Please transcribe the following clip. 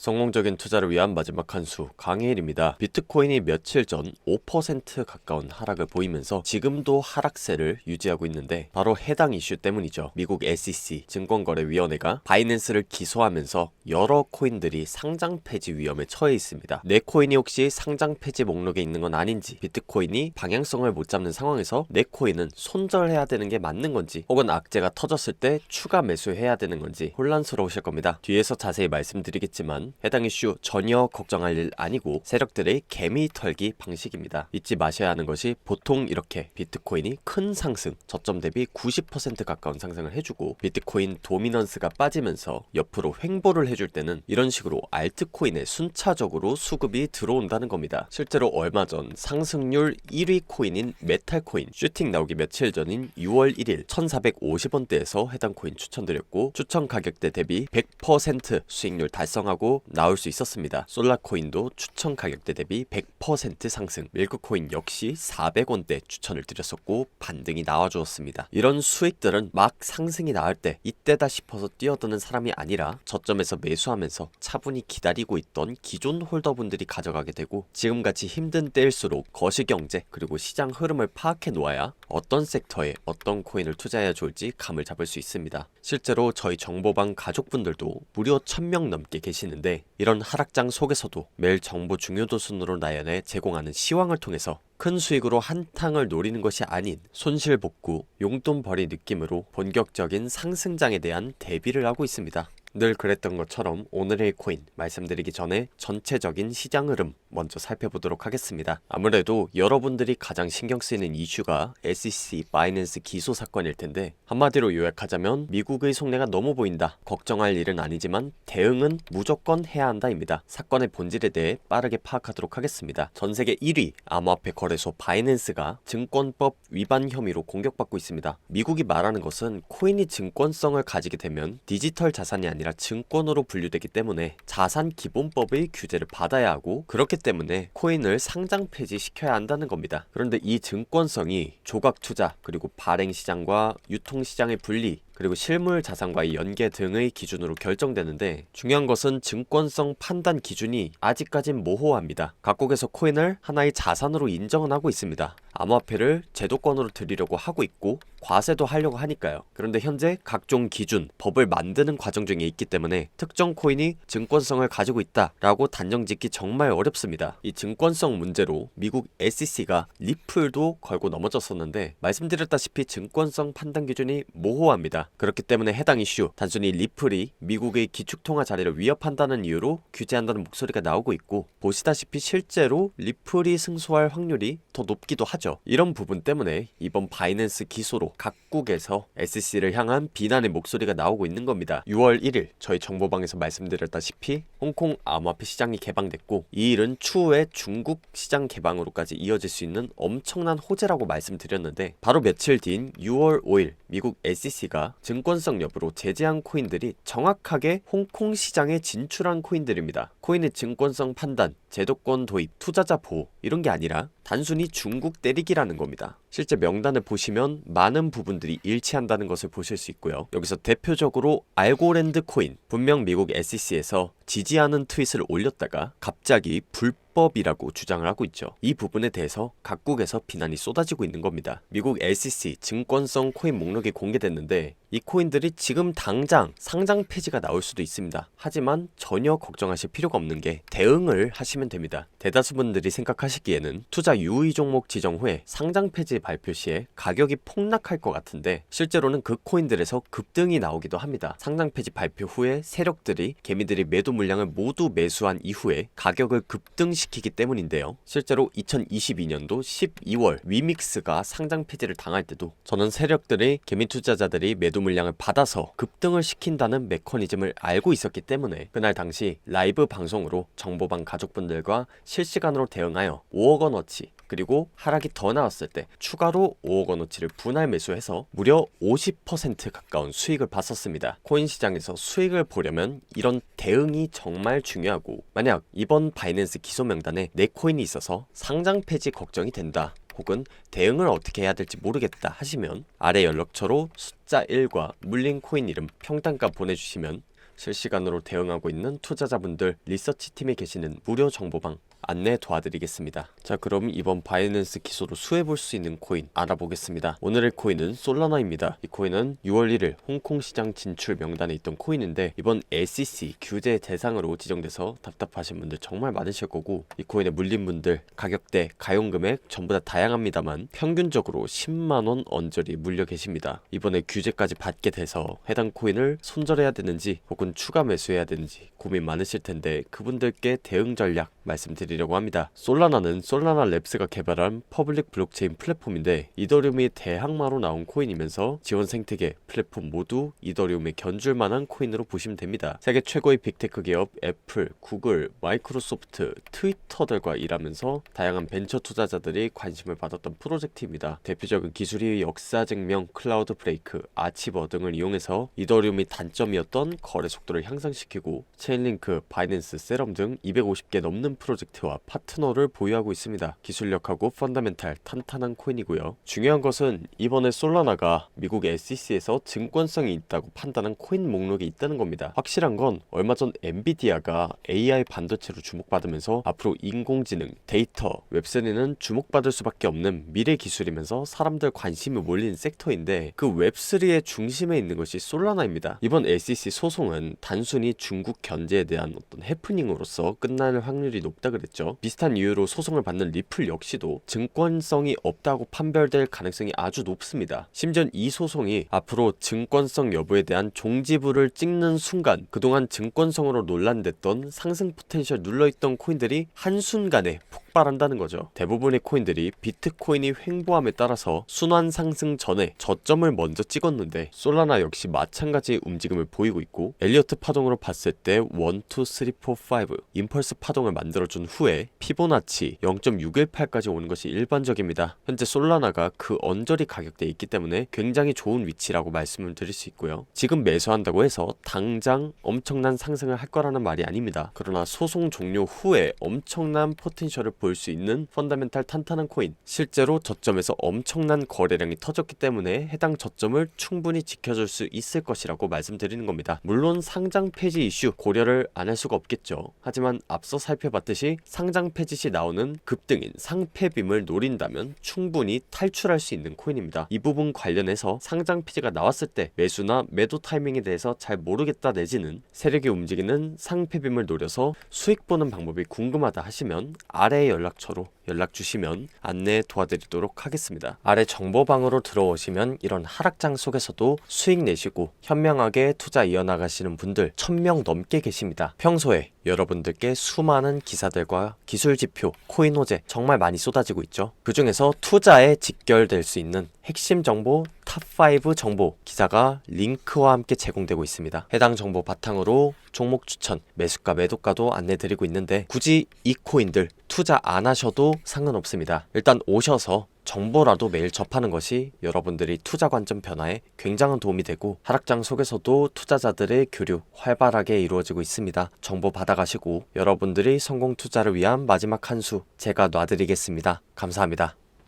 성공적인 투자를 위한 마지막 한 수, 강혜일입니다. 비트코인이 며칠 전 5% 가까운 하락을 보이면서 지금도 하락세를 유지하고 있는데 바로 해당 이슈 때문이죠. 미국 SEC 증권거래위원회가 바이낸스를 기소하면서 여러 코인들이 상장 폐지 위험에 처해 있습니다. 내 코인이 혹시 상장 폐지 목록에 있는 건 아닌지, 비트코인이 방향성을 못 잡는 상황에서 내 코인은 손절해야 되는 게 맞는 건지, 혹은 악재가 터졌을 때 추가 매수해야 되는 건지 혼란스러우실 겁니다. 뒤에서 자세히 말씀드리겠지만 해당 이슈 전혀 걱정할 일 아니고 세력들의 개미 털기 방식입니다. 잊지 마셔야 하는 것이 보통 이렇게 비트코인이 큰 상승, 저점 대비 90% 가까운 상승을 해주고 비트코인 도미넌스가 빠지면서 옆으로 횡보를 해줄 때는 이런 식으로 알트코인에 순차적으로 수급이 들어온다는 겁니다. 실제로 얼마 전 상승률 1위 코인인 메탈코인 슈팅 나오기 며칠 전인 6월 1일 1450원대에서 해당 코인 추천드렸고 추천 가격대 대비 100% 수익률 달성하고 나올 수 있었습니다. 솔라코인도 추천 가격대 대비 100% 상승, 밀크코인 역시 400원대 추천을 드렸었고 반등이 나와주었습니다. 이런 수익들은 막 상승이 나올 때 이때다 싶어서 뛰어드는 사람이 아니라 저점에서 매수하면서 차분히 기다리고 있던 기존 홀더분들이 가져가게 되고 지금같이 힘든 때일수록 거시경제 그리고 시장 흐름을 파악해 놓아야 어떤 섹터에 어떤 코인을 투자해야 좋을지 감을 잡을 수 있습니다. 실제로 저희 정보방 가족분들도 무려 1000명 넘게 계시는데 이런 하락장 속에서도 매일 정보 중요도 순으로 나열해 제공하는 시황을 통해서 큰 수익으로 한탕을 노리는 것이 아닌 손실복구, 용돈벌이 느낌으로 본격적인 상승장에 대한 대비를 하고 있습니다. 늘 그랬던 것처럼 오늘의 코인 말씀드리기 전에 전체적인 시장 흐름 먼저 살펴보도록 하겠습니다. 아무래도 여러분들이 가장 신경 쓰이는 이슈가 SEC 바이낸스 기소 사건일 텐데 한마디로 요약하자면 미국의 속내가 너무 보인다. 걱정할 일은 아니지만 대응은 무조건 해야 한다입니다. 사건의 본질에 대해 빠르게 파악하도록 하겠습니다. 전세계 1위 암호화폐 거래소 바이낸스가 증권법 위반 혐의로 공격받고 있습니다. 미국이 말하는 것은 코인이 증권성을 가지게 되면 디지털 자산이 아니라 증권으로 분류되기 때문에 자산 기본법의 규제를 받아야 하고 그렇기 때문에 코인을 상장 폐지시켜야 한다는 겁니다. 그런데 이 증권성이 조각 투자 그리고 발행 시장과 유통 시장의 분리 그리고 실물 자산과의 연계 등의 기준으로 결정되는데 중요한 것은 증권성 판단 기준이 아직까진 모호합니다. 각국에서 코인을 하나의 자산으로 인정은 하고 있습니다. 암호화폐를 제도권으로 들이려고 하고 있고 과세도 하려고 하니까요. 그런데 현재 각종 기준, 법을 만드는 과정 중에 있기 때문에 특정 코인이 증권성을 가지고 있다라고 단정짓기 정말 어렵습니다. 이 증권성 문제로 미국 SEC가 리플도 걸고 넘어졌었는데 말씀드렸다시피 증권성 판단 기준이 모호합니다. 그렇기 때문에 해당 이슈 단순히 리플이 미국의 기축통화 자리를 위협한다는 이유로 규제한다는 목소리가 나오고 있고 보시다시피 실제로 리플이 승소할 확률이 더 높기도 하죠. 이런 부분 때문에 이번 바이낸스 기소로 각국에서 SEC를 향한 비난의 목소리가 나오고 있는 겁니다. 6월 1일 저희 정보방에서 말씀드렸다시피 홍콩 암호화폐 시장이 개방됐고 이 일은 추후에 중국 시장 개방으로까지 이어질 수 있는 엄청난 호재라고 말씀드렸는데 바로 며칠 뒤인 6월 5일 미국 SEC가 증권성 여부로 제재한 코인들이 정확하게 홍콩 시장에 진출한 코인들입니다. 코인의 증권성 판단, 제도권 도입, 투자자 보호 이런 게 아니라 단순히 중국 때리기라는 겁니다. 실제 명단을 보시면 많은 부분들이 일치한다는 것을 보실 수 있고요. 여기서 대표적으로 알고랜드 코인, 분명 미국 SEC에서 지지하는 트윗을 올렸다가 갑자기 불법이라고 주장을 하고 있죠. 이 부분에 대해서 각국에서 비난이 쏟아지고 있는 겁니다. 미국 SEC 증권성 코인 목록이 공개됐는데 이 코인들이 지금 당장 상장 폐지가 나올 수도 있습니다. 하지만 전혀 걱정하실 필요가 없는 게 대응을 하시면 됩니다. 대다수 분들이 생각하시기에는 투자 유의 종목 지정 후에 상장 폐지 발표 시에 가격이 폭락할 것 같은데 실제로는 그 코인들에서 급등이 나오기도 합니다. 상장 폐지 발표 후에 세력들이 개미들이 매도 물량을 모두 매수한 이후에 가격을 급등시키기 때문인데요. 실제로 2022년도 12월 위믹스가 상장 폐지를 당할 때도 저는 세력들이 개미 투자자들이 매도 물량을 받아서 급등을 시킨다는 메커니즘을 알고 있었기 때문에 그날 당시 라이브 방송으로 정보방 가족분들과 실시간으로 대응하여 5억 원어치 그리고 하락이 더 나왔을 때 추가로 5억 원어치를 분할 매수해서 무려 50% 가까운 수익을 봤었습니다. 코인 시장에서 수익을 보려면 이런 대응이 정말 중요하고 만약 이번 바이낸스 기소 명단에 내 코인이 있어서 상장 폐지 걱정이 된다. 혹은 대응을 어떻게 해야 될지 모르겠다 하시면 아래 연락처로 숫자 1과 물린 코인 이름 평단가 보내주시면 실시간으로 대응하고 있는 투자자분들 리서치팀에 계시는 무료 정보방 안내 도와드리겠습니다. 자, 그럼 이번 바이낸스 기소로 수혜볼 수 있는 코인 알아보겠습니다. 오늘의 코인은 솔라나입니다. 이 코인은 6월 1일 홍콩 시장 진출 명단에 있던 코인인데 이번 SEC 규제 대상으로 지정돼서 답답하신 분들 정말 많으실 거고, 이 코인에 물린 분들 가격대, 가용금액 전부 다 다양합니다만 평균적으로 10만원 언저리 물려 계십니다. 이번에 규제까지 받게 돼서 해당 코인을 손절해야 되는지 혹은 추가 매수해야 되는지 고민 많으실 텐데 그분들께 대응 전략 말씀드리려고 합니다. 솔라나는 솔라나 랩스가 개발한 퍼블릭 블록체인 플랫폼인데 이더리움이 대항마로 나온 코인이면서 지원 생태계, 플랫폼 모두 이더리움에 견줄 만한 코인으로 보시면 됩니다. 세계 최고의 빅테크 기업 애플, 구글, 마이크로소프트, 트위터들과 일하면서 다양한 벤처 투자자들이 관심을 받았던 프로젝트입니다. 대표적인 기술이 역사 증명, 클라우드 브레이크, 아치버 등을 이용해서 이더리움이 단점이었던 거래 속도를 향상시키고 체인링크, 바이낸스, 세럼 등 250개 넘는 프로젝트와 파트너를 보유하고 있습니다. 기술력하고 펀더멘탈 탄탄한 코인이고요. 중요한 것은 이번에 솔라나가 미국 SEC에서 증권성이 있다고 판단한 코인 목록에 있다는 겁니다. 확실한 건 얼마 전 엔비디아가 AI 반도체로 주목받으면서 앞으로 인공지능, 데이터, 웹3는 주목받을 수밖에 없는 미래 기술이면서 사람들 관심이 몰리는 섹터인데 그 웹3의 중심에 있는 것이 솔라나입니다. 이번 SEC 소송은 단순히 중국 견제에 대한 어떤 해프닝으로서 끝날 확률이 높다 그랬죠. 비슷한 이유로 소송을 받는 리플 역시도 증권성이 없다고 판별될 가능성이 아주 높습니다. 심지어 이 소송이 앞으로 증권성 여부에 대한 종지부를 찍는 순간 그동안 증권성으로 논란됐던 상승 포텐셜 눌러있던 코인들이 한순간에 폭발한다는 거죠. 대부분의 코인들이 비트코인이 횡보함에 따라서 순환 상승 전에 저점을 먼저 찍었는데 솔라나 역시 마찬가지의 움직임을 보이고 있고, 엘리어트 파동으로 봤을 때 1, 2, 3, 4, 5 임펄스 파동을 만들어준 후에 피보나치 0.618까지 오는 것이 일반적입니다. 현재 솔라나가 그 언저리 가격대에 있기 때문에 굉장히 좋은 위치라고 말씀을 드릴 수 있고요. 지금 매수한다고 해서 당장 엄청난 상승을 할 거라는 말이 아닙니다. 그러나 소송 종료 후에 엄청난 포텐셜을 볼 수 있는 펀더멘탈 탄탄한 코인, 실제로 저점에서 엄청난 거래량이 터졌기 때문에 해당 저점을 충분히 지켜줄 수 있을 것이라고 말씀드리는 겁니다. 물론 상장 폐지 이슈 고려를 안 할 수가 없겠죠. 하지만 앞서 살펴봤듯이 상장 폐지 시 나오는 급등인 상폐빔을 노린다면 충분히 탈출할 수 있는 코인입니다. 이 부분 관련해서 상장 폐지가 나왔을 때 매수나 매도 타이밍에 대해서 잘 모르겠다 내지는 세력이 움직이는 상폐빔을 노려서 수익 보는 방법이 궁금하다 하시면 아래의 연락처로 연락 주시면 안내 도와드리도록 하겠습니다. 아래 정보방으로 들어오시면 이런 하락장 속에서도 수익 내시고 현명하게 투자 이어나가시는 분들 1000명 넘게 계십니다. 평소에 여러분들께 수많은 기사들과 기술 지표, 코인 호재 정말 많이 쏟아지고 있죠. 그 중에서 투자에 직결될 수 있는 핵심 정보 탑5 정보 기사가 링크와 함께 제공되고 있습니다. 해당 정보 바탕으로 종목 추천, 매수가, 매도가도 안내드리고 있는데 굳이 이 코인들 투자 안 하셔도 상관없습니다. 일단 오셔서 정보라도 매일 접하는 것이 여러분들이 투자 관점 변화에 굉장한 도움이 되고 하락장 속에서도 투자자들의 교류 활발하게 이루어지고 있습니다. 정보 받아가시고 여러분들이 성공 투자를 위한 마지막 한 수 제가 놔드리겠습니다. 감사합니다.